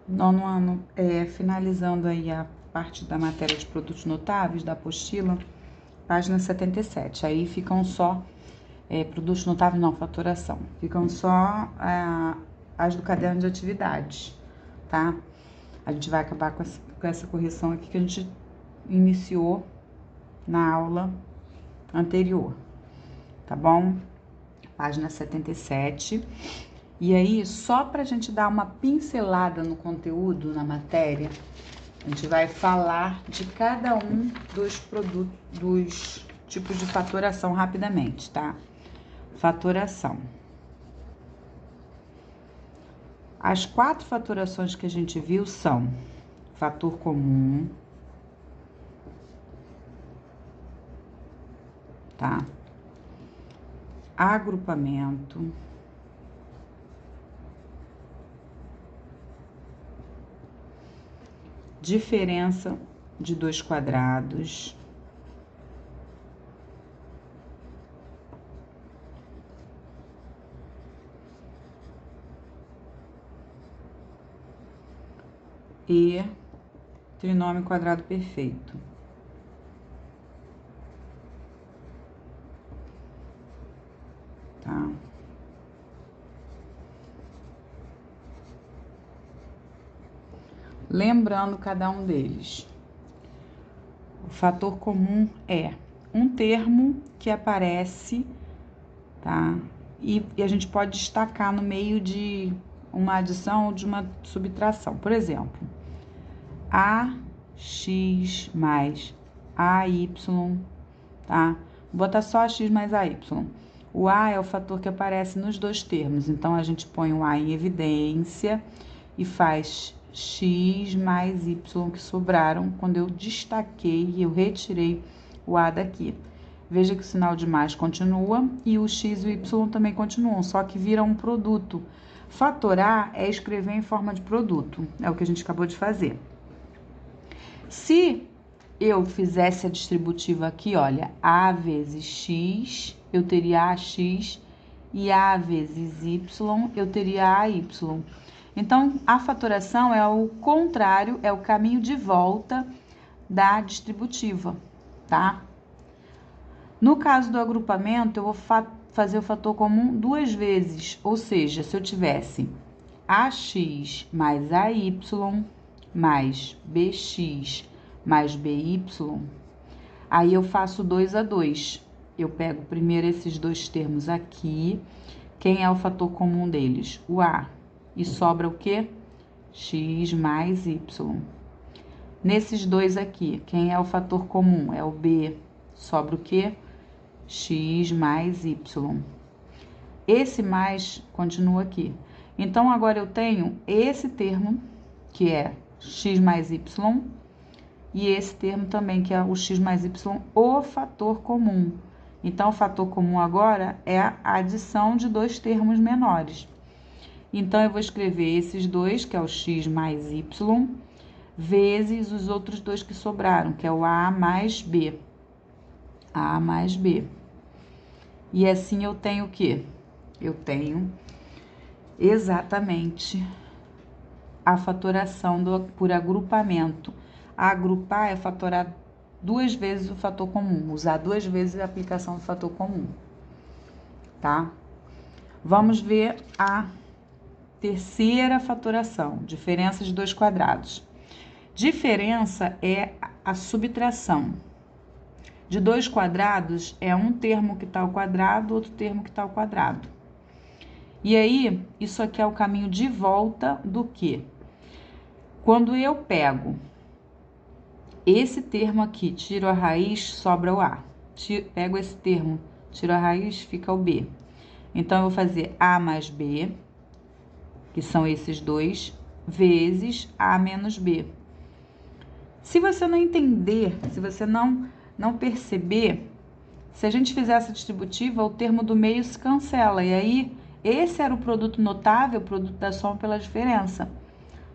Nono ano, finalizando aí a parte da matéria de produtos notáveis, da apostila, página 77. Aí ficam só, produtos notáveis não, faturação. Ficam só as do caderno de atividades, tá? A gente vai acabar com essa correção aqui que a gente iniciou na aula anterior, tá bom? Página 77. E aí, só para a gente dar uma pincelada no conteúdo, na matéria, a gente vai falar de cada um dos produtos, dos tipos de faturação rapidamente, tá? Faturação. As 4 faturações que a gente viu são fator comum, tá? Agrupamento, diferença de 2 quadrados, e trinômio quadrado perfeito. Tá? Lembrando cada um deles. O fator comum é um termo que aparece, tá? E a gente pode destacar no meio de uma adição ou de uma subtração. Por exemplo, AX mais AY, tá? Vou botar só AX mais AY. O A é o fator que aparece nos dois termos, então a gente põe o A em evidência e faz X mais Y que sobraram quando eu destaquei e eu retirei o A daqui. Veja que o sinal de mais continua e o X e o Y também continuam, só que viram um produto. Fatorar é escrever em forma de produto, é o que a gente acabou de fazer. Se eu fizesse a distributiva aqui, olha, A vezes X, eu teria AX, e A vezes Y, eu teria AY. Então, a fatoração é o contrário, é o caminho de volta da distributiva, tá? No caso do agrupamento, eu vou fazer o fator comum 2 vezes, ou seja, se eu tivesse AX mais AY mais BX mais BY, aí eu faço 2 a 2. Eu pego primeiro esses dois termos aqui. Quem é o fator comum deles? O A. E sobra o quê? X mais Y. Nesses dois aqui, quem é o fator comum? É o B. Sobra o quê? X mais Y. Esse mais continua aqui. Então, agora eu tenho esse termo, que é X mais Y, e esse termo também, que é o X mais Y, o fator comum. Então, o fator comum agora é a adição de dois termos menores. Então, eu vou escrever esses dois, que é o X mais Y, vezes os outros dois que sobraram, que é o A mais B. A mais B. E assim eu tenho o quê? Eu tenho exatamente a fatoração por agrupamento. Agrupar é fatorar 2 vezes o fator comum, usar 2 vezes a aplicação do fator comum, tá? Vamos ver a terceira fatoração, diferença de 2 quadrados. Diferença é a subtração. De 2 quadrados é um termo que está ao quadrado, outro termo que está ao quadrado. E aí, isso aqui é o caminho de volta do quê? Quando eu pego esse termo aqui, tiro a raiz, sobra o A. Pego esse termo, tiro a raiz, fica o B. Então, eu vou fazer A mais B, que são esses dois, vezes A menos B. Se você não entender, se você não perceber, se a gente fizer essa distributiva, o termo do meio se cancela. E aí, esse era o produto notável, o produto da soma pela diferença.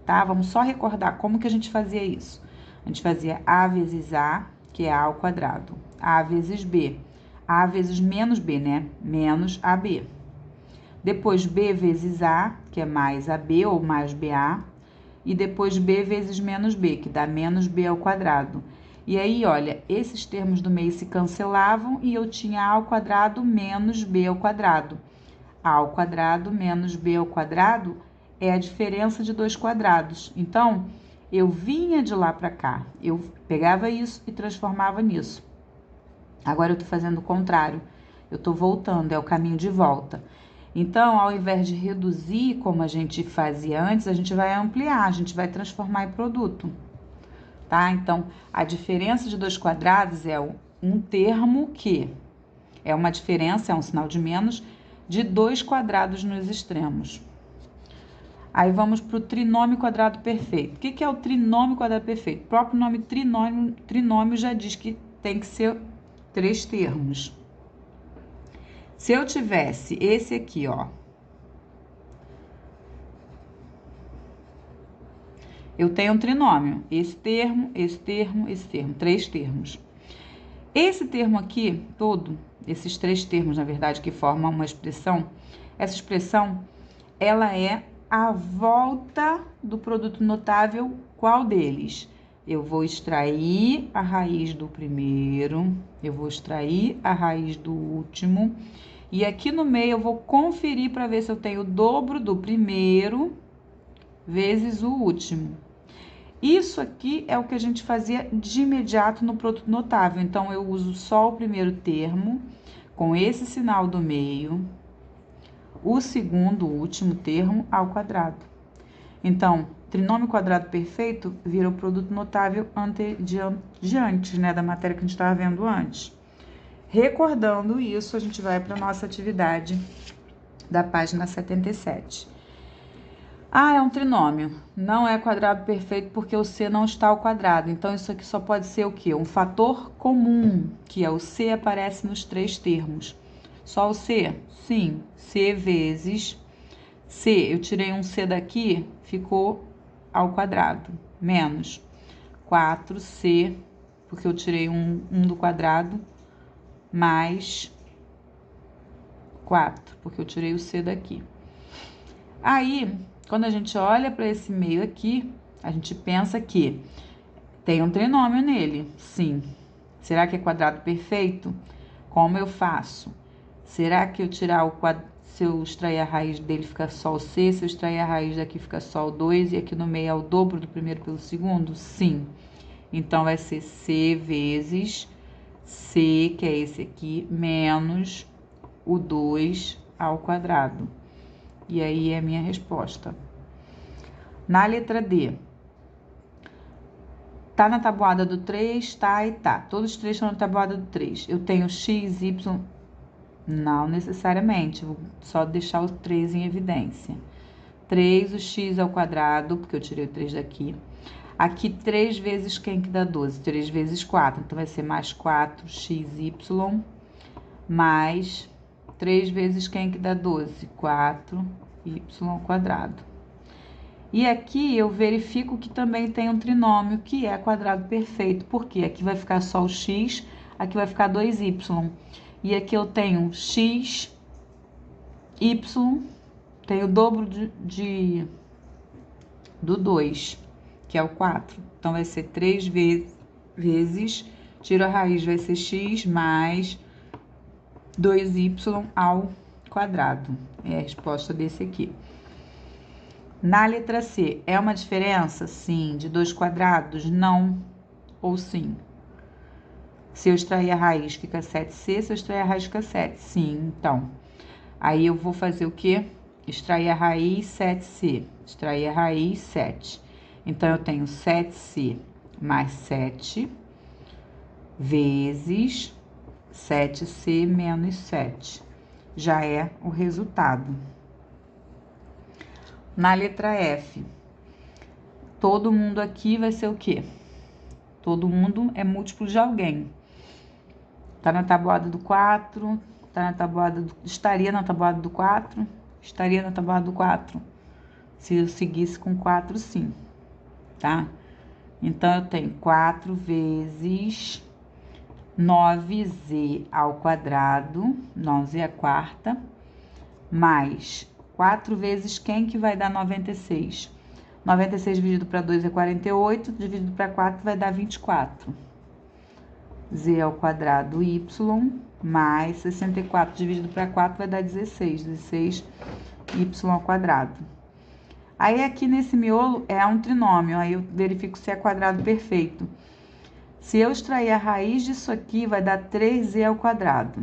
Tá? Vamos só recordar como que a gente fazia isso. A gente fazia A vezes A, que é A ao quadrado. A vezes B. A vezes menos B, né? Menos AB. Depois B vezes A, que é mais AB ou mais BA. e depois b vezes menos b, que dá menos b ao quadrado. E aí, olha, esses termos do meio se cancelavam e eu tinha a ao quadrado menos b ao quadrado. A ao quadrado menos b ao quadrado é a diferença de dois quadrados. Então, eu vinha de lá para cá, eu pegava isso e transformava nisso. Agora eu tô fazendo o contrário, eu tô voltando, é o caminho de volta. Então, ao invés de reduzir, como a gente fazia antes, a gente vai ampliar, a gente vai transformar em produto, tá? Então, a diferença de dois quadrados é um termo que é uma diferença, é um sinal de menos, de dois quadrados nos extremos. Aí vamos para o trinômio quadrado perfeito. O que é o trinômio quadrado perfeito? O próprio nome trinômio já diz que tem que ser 3 termos. Se eu tivesse esse aqui, ó, eu tenho um trinômio, esse termo, esse termo, esse termo, 3 termos. Esse termo aqui, todo, esses 3 termos, na verdade, que formam uma expressão, essa expressão, ela é a volta do produto notável, qual deles? Eu vou extrair a raiz do primeiro, eu vou extrair a raiz do último, e aqui no meio eu vou conferir para ver se eu tenho o dobro do primeiro vezes o último. Isso aqui é o que a gente fazia de imediato no produto notável. Então, eu uso só o primeiro termo, com esse sinal do meio, o segundo, o último termo, ao quadrado. Então, trinômio quadrado perfeito vira o produto notável de antes, né, da matéria que a gente estava vendo antes. Recordando isso, a gente vai para a nossa atividade da página 77. Ah, é um trinômio. Não é quadrado perfeito porque o C não está ao quadrado. Então, isso aqui só pode ser o quê? Um fator comum, que é o C aparece nos 3 termos. Só o C? Sim. C vezes C. Eu tirei um C daqui, ficou ao quadrado. Menos 4C, porque eu tirei um do quadrado, mais 4, porque eu tirei o C daqui. Aí, quando a gente olha para esse meio aqui, a gente pensa que tem um trinômio nele, sim. Será que é quadrado perfeito? Como eu faço? Será que eu tirar o quadrado, se eu extrair a raiz dele fica só o C, se eu extrair a raiz daqui fica só o 2 e aqui no meio é o dobro do primeiro pelo segundo? Sim. Então, vai ser C vezes C, que é esse aqui, menos o 2 ao quadrado. E aí é a minha resposta. Na letra D, tá na tabuada do 3, tá e tá. Todos os 3 estão na tabuada do 3. Eu tenho x, y, não necessariamente, vou só deixar o 3 em evidência. 3, o x ao quadrado, porque eu tirei o 3 daqui. Aqui, 3 vezes quem que dá 12? 3 vezes 4, então vai ser mais 4xy, mais 3 vezes quem que dá 12? 4y ao quadrado. E aqui eu verifico que também tem um trinômio, que é quadrado perfeito. Por quê? Aqui vai ficar só o x, aqui vai ficar 2y. E aqui eu tenho x, y, tenho o dobro do 2, que é o 4. Então, vai ser 3 vezes, tiro a raiz, vai ser x mais 2y ao quadrado. É a resposta desse aqui. Na letra C, é uma diferença? Sim. De 2 quadrados? Não ou sim? Se eu extrair a raiz, fica 7c. Se eu extrair a raiz, fica 7. Sim, então. Aí, eu vou fazer o quê? Extrair a raiz, 7c. Extrair a raiz, 7. Então, eu tenho 7c mais 7 vezes 7c menos 7. Já é o resultado. Na letra F, todo mundo aqui vai ser o quê? Todo mundo é múltiplo de alguém. Tá na tabuada do 4, tá na tabuada do... Estaria na tabuada do 4? Estaria na tabuada do 4. Se eu seguisse com 4, sim. Tá? Então, eu tenho 4 vezes 9z ao quadrado, 9z a quarta, mais 4 vezes quem que vai dar 96? 96 dividido para 2 é 48, dividido para 4 vai dar 24. Z ao quadrado y mais 64 dividido para 4 vai dar 16. 16 y ao quadrado. Aí aqui nesse miolo é um trinômio, aí eu verifico se é quadrado perfeito. Se eu extrair a raiz disso aqui, vai dar 3z ao quadrado.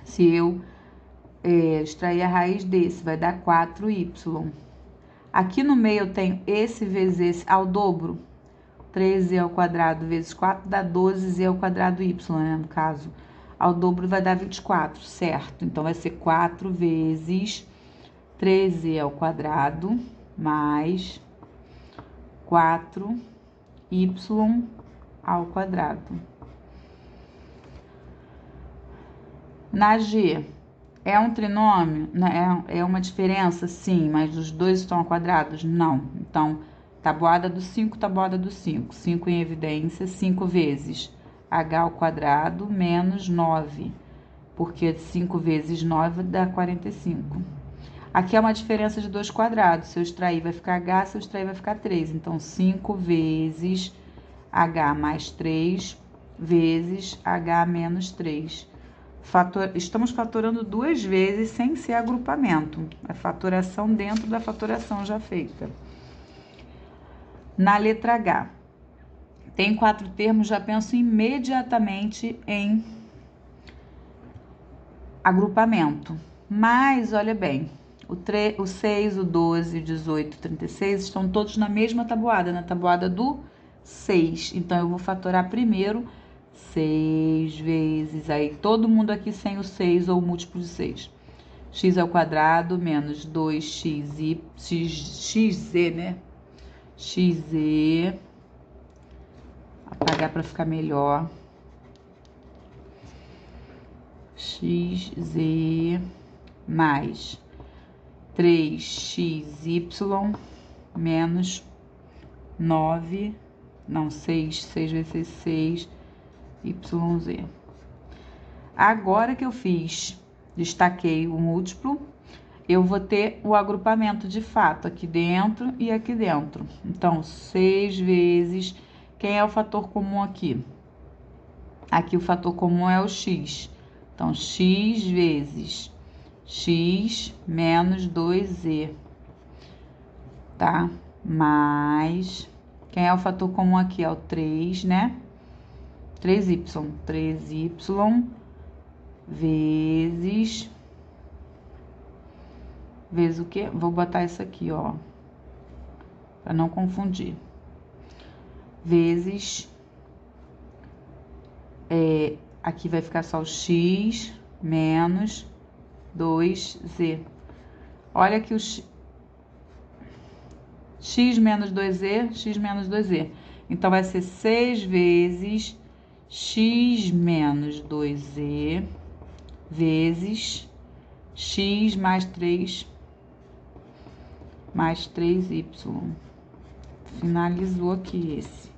Se eu extrair a raiz desse, vai dar 4y. Aqui no meio eu tenho esse vezes esse ao dobro. 3z ao quadrado vezes 4 dá 12z ao quadrado y, né? No caso, ao dobro vai dar 24, certo? Então, vai ser 4 vezes 3z ao quadrado mais 4y ao quadrado. Na G, é um trinômio? Né? É uma diferença? Sim, mas os dois estão ao quadrado? Não. Então, tabuada do 5, tabuada do 5. 5 em evidência, 5 vezes h ao quadrado menos 9, porque 5 vezes 9 dá 45. Aqui é uma diferença de 2 quadrados. Se eu extrair, vai ficar h, se eu extrair, vai ficar 3. Então, 5 vezes h mais 3 vezes h menos 3. Estamos fatorando 2 vezes sem ser agrupamento. A fatoração dentro da fatoração já feita. Na letra H, tem 4 termos, já penso imediatamente em agrupamento. Mas, olha bem, o 6, o 12, o 18, o 36 estão todos na mesma tabuada, na tabuada do 6. Então, eu vou fatorar primeiro 6 vezes, aí todo mundo aqui sem o 6 ou o múltiplo de 6. X ao quadrado menos 2xz, né? Xz, apagar para ficar melhor. Xz mais 3xy menos 9, não, 6 vezes 6, YZ. Agora que eu destaquei o múltiplo, eu vou ter o agrupamento de fato aqui dentro e aqui dentro. Então, 6 vezes, quem é o fator comum aqui? Aqui o fator comum é o x. Então, x vezes x menos 2z, tá? Mais, quem é o fator comum aqui? É o 3, né? 3y. 3y vezes o quê? Vou botar isso aqui, ó, para não confundir. Vezes, aqui vai ficar só o x menos 2z. Olha aqui o x menos 2z, x menos 2z. Então, vai ser 6 vezes x menos 2z vezes x mais 3 mais 3y. Finalizou aqui esse.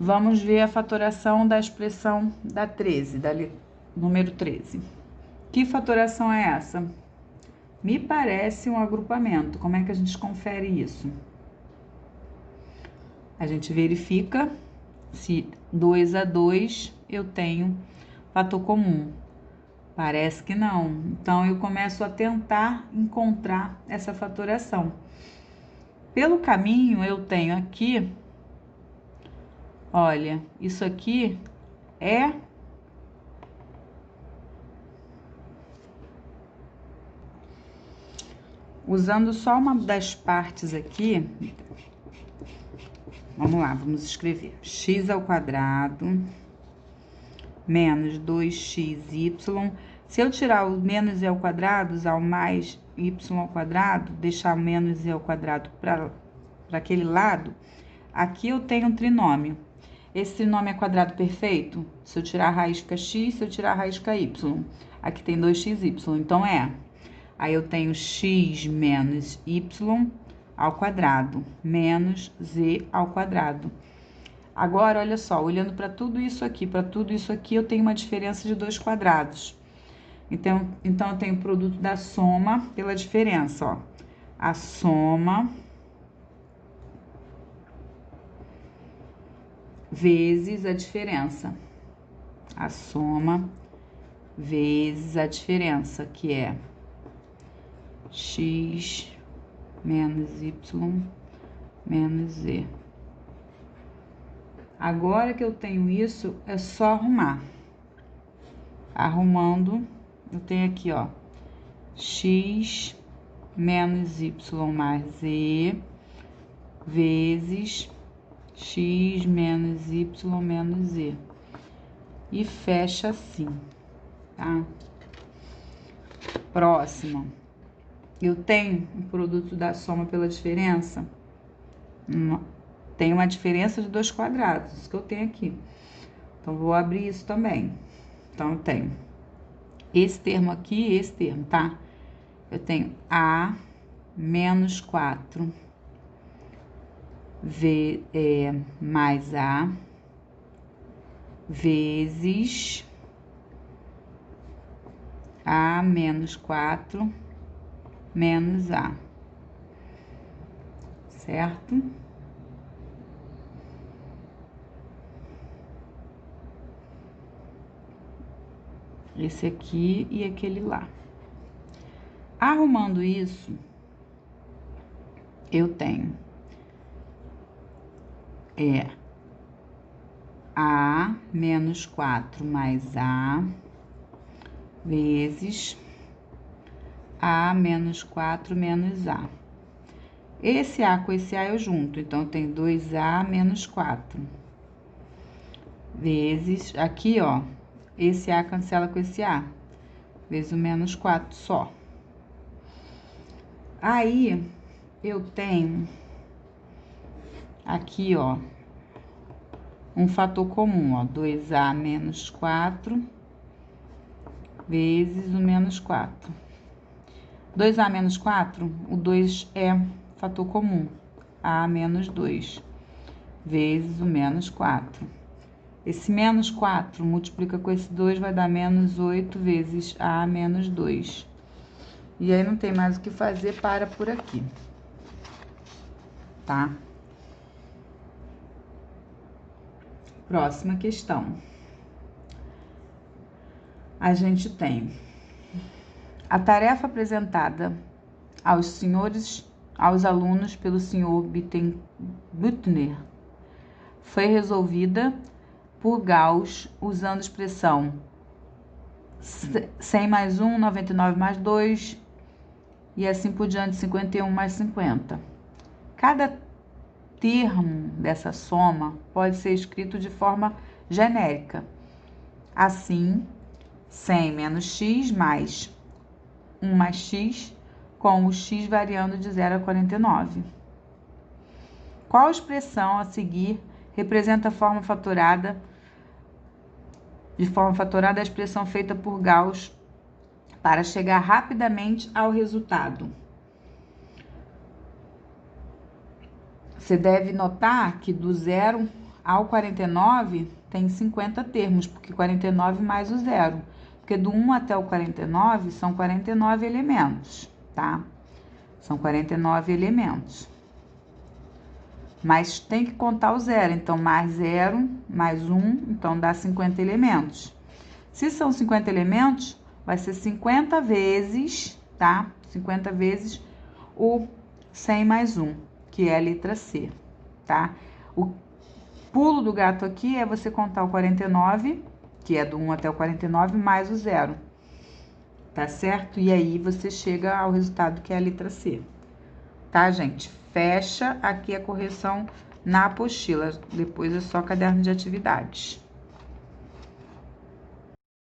Vamos ver a fatoração da expressão da 13, número 13. Que fatoração é essa? Me parece um agrupamento. Como é que a gente confere isso? A gente verifica se 2 a 2 eu tenho fator comum. Parece que não. Então, eu começo a tentar encontrar essa fatoração. Pelo caminho, eu tenho aqui, olha, isso aqui é usando só uma das partes aqui. Vamos lá, vamos escrever. X ao quadrado menos 2xy. Se eu tirar o menos y ao quadrado, usar o mais y ao quadrado, deixar o menos y ao quadrado para aquele lado, aqui eu tenho um trinômio. Esse trinômio é quadrado perfeito? Se eu tirar a raiz fica x, se eu tirar a raiz fica y. Aqui tem 2xy, então é. Aí eu tenho x menos y ao quadrado, menos z ao quadrado. Agora, olha só, olhando para tudo isso aqui, eu tenho uma diferença de 2 quadrados. Então eu tenho o produto da soma pela diferença, ó. A soma vezes a diferença. A soma vezes a diferença, que é x menos y menos z. Agora que eu tenho isso, é só arrumar. Arrumando, eu tenho aqui, ó, x menos y mais z vezes x menos y menos z. E fecha assim, tá? Próxima. Eu tenho o produto da soma pela diferença. Tem uma diferença de 2 quadrados, isso que eu tenho aqui. Então, vou abrir isso também. Então, eu tenho esse termo aqui e esse termo, tá? Eu tenho a menos 4 mais a vezes a menos 4 menos a, certo? Esse aqui e aquele lá. Arrumando isso, eu tenho a menos 4 mais a vezes a menos 4 menos a. Esse a com esse a eu junto, então, eu tenho 2a menos 4 vezes, aqui, ó, esse a cancela com esse a, vezes o menos 4 só. Aí, eu tenho aqui, ó, um fator comum, ó, 2a menos 4 vezes o menos 4. 2a menos 4, o 2 é fator comum, a menos 2, vezes o menos 4. Esse menos 4 multiplica com esse 2, vai dar menos 8 vezes a menos 2. E aí, não tem mais o que fazer, para por aqui, tá? Próxima questão. A gente tem a tarefa apresentada aos alunos pelo senhor Büttner foi resolvida por Gauss usando a expressão 100 mais 1, 99 mais 2 e assim por diante, 51 mais 50. Cada termo dessa soma pode ser escrito de forma genérica. Assim, 100 menos x mais 1 mais x, com o x variando de 0 a 49. Qual expressão a seguir representa de forma fatorada a expressão feita por Gauss para chegar rapidamente ao resultado? Você deve notar que do 0 ao 49 tem 50 termos, porque 49 mais o 0. Porque do 1 até o 49 são 49 elementos, tá? São 49 elementos. Mas tem que contar o 0, então mais 0, mais 1, então dá 50 elementos. Se são 50 elementos, vai ser 50 vezes, tá? 50 vezes o 100 mais 1, que é a letra C, tá? O pulo do gato aqui é você contar o 49, que é do 1 até o 49, mais o 0, tá certo? E aí, você chega ao resultado que é a letra C, tá, gente? Fecha aqui a correção na apostila, depois é só caderno de atividades.